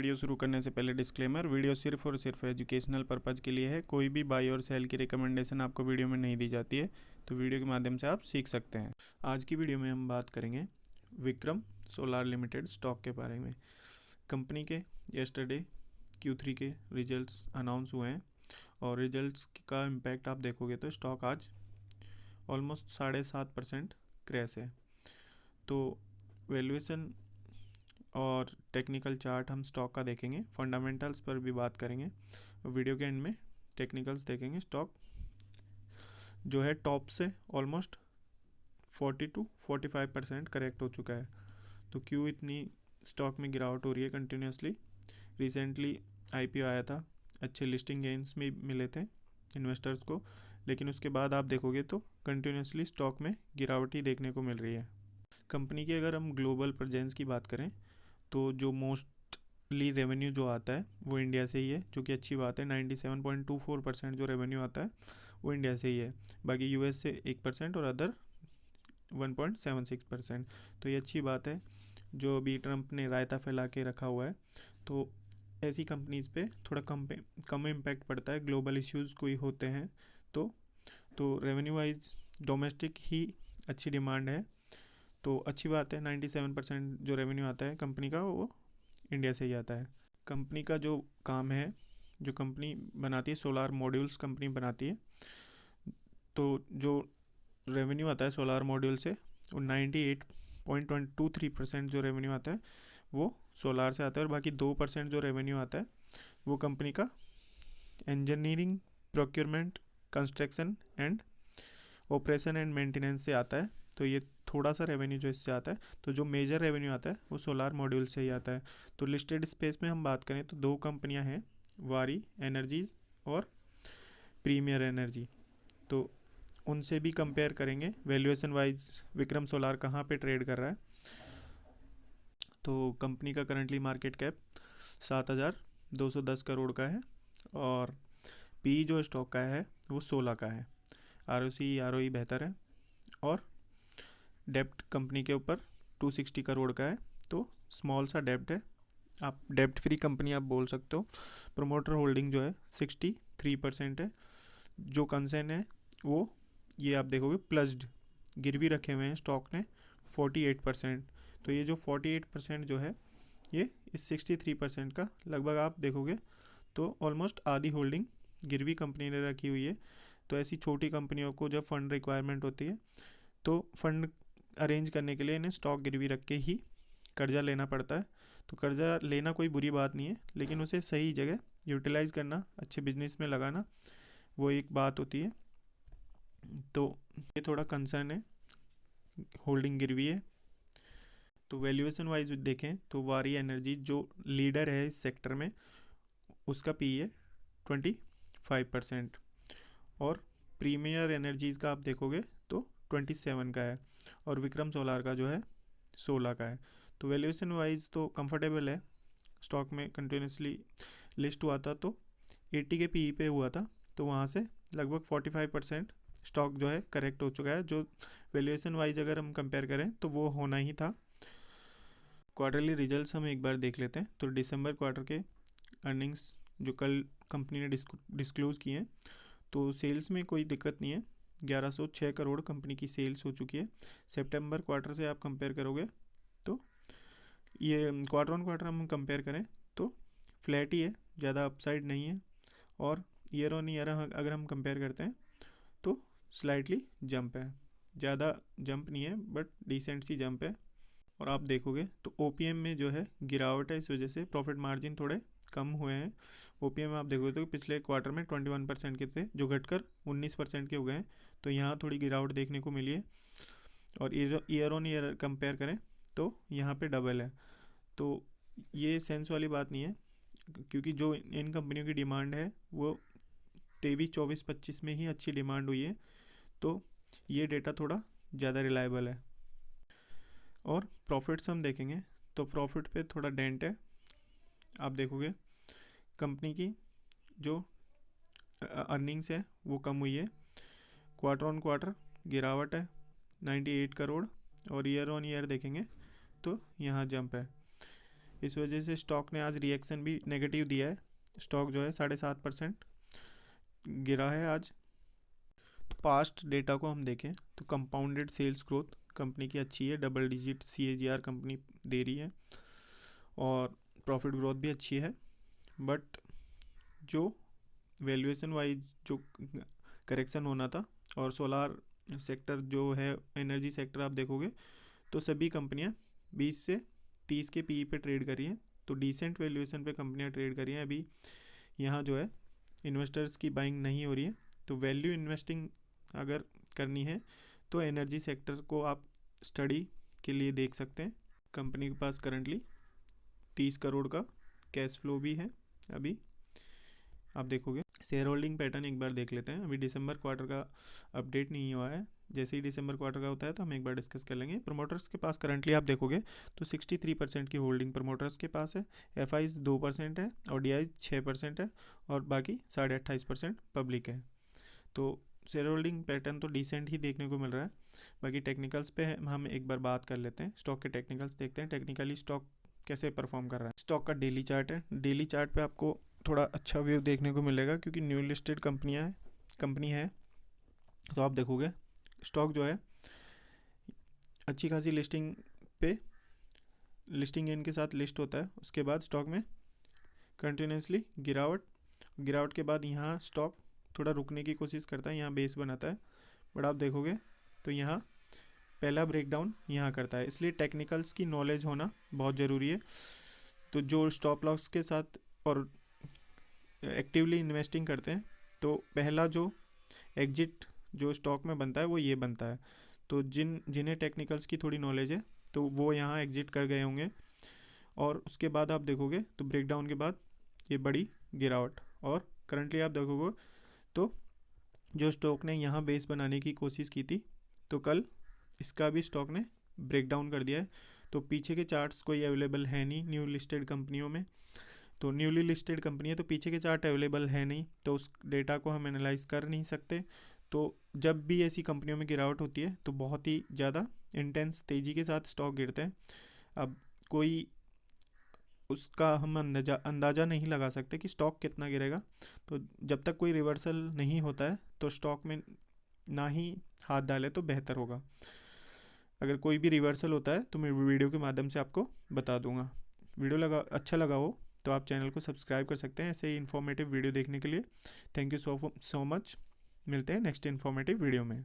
Video शुरू करने से पहले डिस्क्लेमर, वीडियो सिर्फ और सिर्फ एजुकेशनल पर्पज़ के लिए है। कोई भी बाई और सेल की रिकमेंडेशन आपको वीडियो में नहीं दी जाती है, तो वीडियो के माध्यम से आप सीख सकते हैं। आज की वीडियो में हम बात करेंगे विक्रम सोलार लिमिटेड स्टॉक के बारे में। कंपनी के यस्टरडे Q3 के रिजल्ट्स अनाउंस हुए हैं और रिजल्ट्स का इम्पैक्ट आप देखोगे तो स्टॉक आज ऑलमोस्ट 7.5% क्रैश है। तो वैल्यूएशन और टेक्निकल चार्ट हम स्टॉक का देखेंगे, फंडामेंटल्स पर भी बात करेंगे। वीडियो के एंड में टेक्निकल्स देखेंगे। स्टॉक जो है टॉप से ऑलमोस्ट 40-45% करेक्ट हो चुका है। तो क्यों इतनी स्टॉक में गिरावट हो रही है कंटिन्यूसली? रिसेंटली IPO आया था, अच्छे लिस्टिंग गेंस में मिले थे इन्वेस्टर्स को, लेकिन उसके बाद आप देखोगे तो कंटिन्यूसली स्टॉक में गिरावट ही देखने को मिल रही है। कंपनी की अगर हम ग्लोबल प्रेजेंस की बात करें तो जो मोस्टली रेवेन्यू जो आता है वो इंडिया से ही है, जो कि अच्छी बात है। 97.24% जो रेवेन्यू आता है वो इंडिया से ही है। बाकी US से 1% और अदर 1.76%। तो ये अच्छी बात है। जो अभी ट्रंप ने रायता फैला के रखा हुआ है, तो ऐसी कंपनीज़ पे थोड़ा कम इम्पैक्ट पड़ता है। ग्लोबल इश्यूज़ कोई होते हैं तो रेवेन्यू वाइज डोमेस्टिक ही अच्छी डिमांड है, तो अच्छी बात है। 97% जो रेवेन्यू आता है कंपनी का वो इंडिया से ही आता है। कंपनी का जो काम है, जो कंपनी बनाती है सोलार मॉड्यूल्स कंपनी बनाती है, तो जो रेवेन्यू आता है सोलार मॉड्यूल से वो 98.23% जो रेवेन्यू आता है वो सोलार से आता है, और बाकी 2% जो रेवेन्यू आता है वो कंपनी का engineering, procurement, construction and operation and maintenance से आता है। तो ये थोड़ा सा रेवेन्यू जो इससे आता है, तो जो मेजर रेवेन्यू आता है वो सोलार मॉड्यूल से ही आता है। तो लिस्टेड स्पेस में हम बात करें तो 2 कंपनियां हैं, वारी एनर्जीज और प्रीमियर एनर्जी। तो उनसे भी कंपेयर करेंगे वैल्यूएशन वाइज विक्रम सोलार कहाँ पे ट्रेड कर रहा है। तो कंपनी का करंटली मार्केट कैप 7,210 करोड़ का है और PE जो स्टॉक का है वो 16 का है। ROC ROE बेहतर है और डेप्ट कंपनी के ऊपर 260 करोड़ का है, तो स्मॉल सा डेप्ट है। आप डेप्ट फ्री कंपनी आप बोल सकते हो। प्रोमोटर होल्डिंग जो है 63% है। जो कंसर्न है वो ये आप देखोगे प्लस्ड गिरवी रखे हुए हैं स्टॉक ने 48%। तो ये जो 48% जो है ये इस 63% का लगभग आप देखोगे तो ऑलमोस्ट आधी होल्डिंग गिरवी कंपनी ने रखी हुई है। तो ऐसी छोटी कंपनियों को जब फंड रिक्वायरमेंट होती है तो फंड अरेंज करने के लिए इन्हें स्टॉक गिरवी रख के ही कर्जा लेना पड़ता है। तो कर्जा लेना कोई बुरी बात नहीं है, लेकिन उसे सही जगह यूटिलाइज़ करना, अच्छे बिजनेस में लगाना, वो एक बात होती है। तो ये थोड़ा कंसर्न है, होल्डिंग गिरवी है। तो वैल्यूएशन वाइज देखें तो वारी एनर्जी जो लीडर है इस सेक्टर में उसका PE है 25% और प्रीमियर एनर्जीज़ का आप देखोगे तो 27 का है और विक्रम सोलार का जो है 16 का है। तो वैल्यूएशन वाइज तो कंफर्टेबल है। स्टॉक में कंटिन्यूसली लिस्ट हुआ था तो 80 के PE पे हुआ था, तो वहाँ से लगभग 45% स्टॉक जो है करेक्ट हो चुका है। जो वैल्यूएशन वाइज अगर हम कंपेयर करें तो वो होना ही था। क्वार्टरली रिजल्ट्स हम एक बार देख लेते हैं। तो दिसंबर क्वार्टर के अर्निंग्स जो कल कंपनी ने डिस्क्लोज़ किए हैं, तो सेल्स में कोई दिक्कत नहीं है। 1106 करोड़ कंपनी की सेल्स हो चुकी है। सितंबर क्वार्टर से आप कंपेयर करोगे तो ये क्वार्टर ऑन क्वार्टर हम कंपेयर करें तो फ्लैट ही है, ज़्यादा अपसाइड नहीं है। और ईयर ऑन ईयर अगर हम कंपेयर करते हैं तो स्लाइटली जंप है, ज़्यादा जंप नहीं है बट डिसेंट सी जंप है। और आप देखोगे तो OPM में जो है गिरावट है, इस वजह से प्रॉफिट मार्जिन थोड़े कम हुए हैं। OPM आप देखोगे तो पिछले क्वार्टर में 21% के थे जो घटकर 19% के हो गए हैं, तो यहाँ थोड़ी गिरावट देखने को मिली है। और ईयर ऑन ईयर कंपेयर करें तो यहाँ पे डबल है। तो ये सेंस वाली बात नहीं है, क्योंकि जो इन कंपनियों की डिमांड है वो 23, 24, 25 में ही अच्छी डिमांड हुई है, तो ये डेटा थोड़ा ज़्यादा रिलायबल है। और प्रॉफिट्स हम देखेंगे तो प्रॉफिट पे थोड़ा डेंट है। आप देखोगे कंपनी की जो अर्निंग्स है वो कम हुई है। क्वार्टर ऑन क्वार्टर गिरावट है 98 करोड़ और ईयर ऑन ईयर देखेंगे तो यहाँ जंप है। इस वजह से स्टॉक ने आज रिएक्शन भी नेगेटिव दिया है। स्टॉक जो है 7.5% गिरा है आज। पास्ट डेटा को हम देखें तो कंपाउंडेड सेल्स ग्रोथ कंपनी की अच्छी है, डबल डिजिट CAGR कंपनी दे रही है और प्रॉफिट ग्रोथ भी अच्छी है। बट जो वैल्यूएशन वाइज जो करेक्शन होना था, और सोलार सेक्टर जो है एनर्जी सेक्टर आप देखोगे तो सभी कंपनियां 20 से 30 के PE पे ट्रेड करी हैं, तो डिसेंट वैल्यूएशन पे कंपनियां ट्रेड करी हैं। अभी यहाँ जो है इन्वेस्टर्स की बाइंग नहीं हो रही है, तो वैल्यू इन्वेस्टिंग अगर करनी है तो एनर्जी सेक्टर को आप स्टडी के लिए देख सकते हैं। कंपनी के पास करंटली 30 करोड़ का कैश फ्लो भी है। अभी आप देखोगे शेयर होल्डिंग पैटर्न एक बार देख लेते हैं। अभी दिसंबर क्वार्टर का अपडेट नहीं हुआ है, जैसे ही दिसंबर क्वार्टर का होता है तो हम एक बार डिस्कस कर लेंगे। प्रमोटर्स के पास करंटली आप देखोगे तो 63% की होल्डिंग प्रमोटर्स के पास है, FIs 2% है और DI 6% है और बाकी 28.5% पब्लिक है। तो शेयर होल्डिंग पैटर्न तो डिसेंट ही देखने को मिल रहा है। बाकी टेक्निकल्स पे हम एक बार बात कर लेते हैं, स्टॉक के टेक्निकल्स देखते हैं, टेक्निकली स्टॉक कैसे परफॉर्म कर रहा है। स्टॉक का डेली चार्ट है, डेली चार्ट पे आपको थोड़ा अच्छा व्यू देखने को मिलेगा क्योंकि न्यू लिस्टेड कंपनी है। तो आप देखोगे स्टॉक जो है अच्छी खासी लिस्टिंग गेन के साथ लिस्ट होता है, उसके बाद स्टॉक में कंटिन्यूसली गिरावट के बाद यहाँ स्टॉक थोड़ा रुकने की कोशिश करता है, यहाँ बेस बनाता है। बट आप देखोगे तो यहाँ पहला ब्रेकडाउन यहाँ करता है, इसलिए टेक्निकल्स की नॉलेज होना बहुत ज़रूरी है। तो जो स्टॉप लॉस के साथ और एक्टिवली इन्वेस्टिंग करते हैं तो पहला जो एग्जिट जो स्टॉक में बनता है वो ये बनता है। तो जिन्हें टेक्निकल्स की थोड़ी नॉलेज है तो वो यहाँ एग्जिट कर गए होंगे, और उसके बाद आप देखोगे तो ब्रेकडाउन के बाद ये बड़ी गिरावट, और करंटली आप देखोगे तो जो स्टॉक ने यहाँ बेस बनाने की कोशिश की थी तो कल इसका भी स्टॉक ने ब्रेकडाउन कर दिया है। तो पीछे के चार्ट्स कोई अवेलेबल है नहीं न्यू लिस्टेड कंपनियों में, तो न्यूली लिस्टेड कंपनी है तो पीछे के चार्ट अवेलेबल है नहीं, तो उस डेटा को हम एनालाइज कर नहीं सकते। तो जब भी ऐसी कंपनियों में गिरावट होती है तो बहुत ही ज़्यादा इंटेंस तेज़ी के साथ स्टॉक गिरते हैं। अब कोई उसका हम अंदाज़ा नहीं लगा सकते कि स्टॉक कितना गिरेगा, तो जब तक कोई रिवर्सल नहीं होता है तो स्टॉक में ना ही हाथ डाले तो बेहतर होगा। अगर कोई भी रिवर्सल होता है तो मैं वीडियो के माध्यम से आपको बता दूंगा। वीडियो अच्छा लगा हो तो आप चैनल को सब्सक्राइब कर सकते हैं ऐसे ही इन्फॉर्मेटिव वीडियो देखने के लिए। Thank you so much. मिलते हैं नेक्स्ट इन्फॉर्मेटिव वीडियो में।